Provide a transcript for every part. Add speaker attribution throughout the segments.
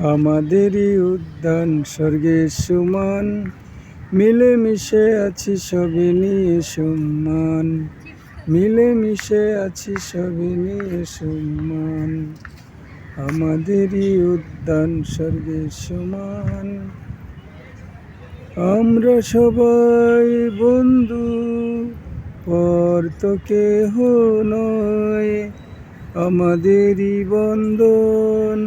Speaker 1: আমাদেরই উদ্যান স্বর্গের সমান, মিলেমিশে আছি সবে নিয়ে সম্মান, মিলেমিশে আছি সবে নিয়ে সম্মান। আমাদেরই উদ্যান স্বর্গের সমান। আমরা সবাই বন্ধু, পর তো কেহ নয়, আমাদেরই বন্ধন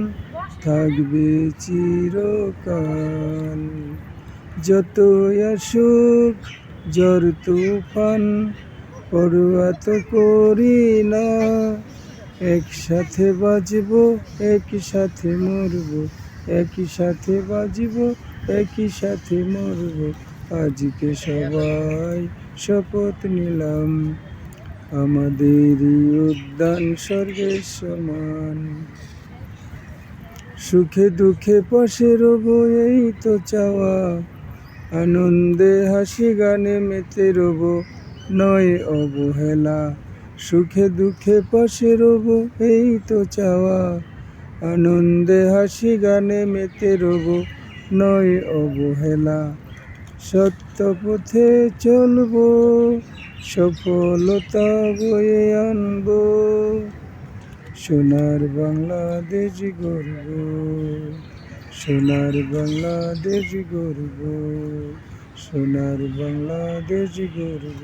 Speaker 1: থাকবে চিরকাল। যতই আসুক ঝড় তুফান, পরোয়া তো করি না, একসাথে বাজবো একই সাথে মরবো, একই সাথে বাজবো একই সাথে মরবো। আজকে সবাই শপথ নিলাম, আমাদেরই উদ্যান স্বর্গের সমান। সুখে দুঃখে পাশে রবো এই তো চাওয়া, আনন্দে হাসি গানে মেতে রবো নয় অবহেলা। সুখে দুঃখে পাশে রবো এই তো চাওয়া, আনন্দে হাসি গানে মেতে রবো নয় অবহেলা। সত্য পথে চলবো, সফলতা বয়ে আনবো, সোনার বাংলাদেশ গড়ব, সোনার বাংলাদেশ গড়ব, সোনার বাংলাদেশ গড়ব।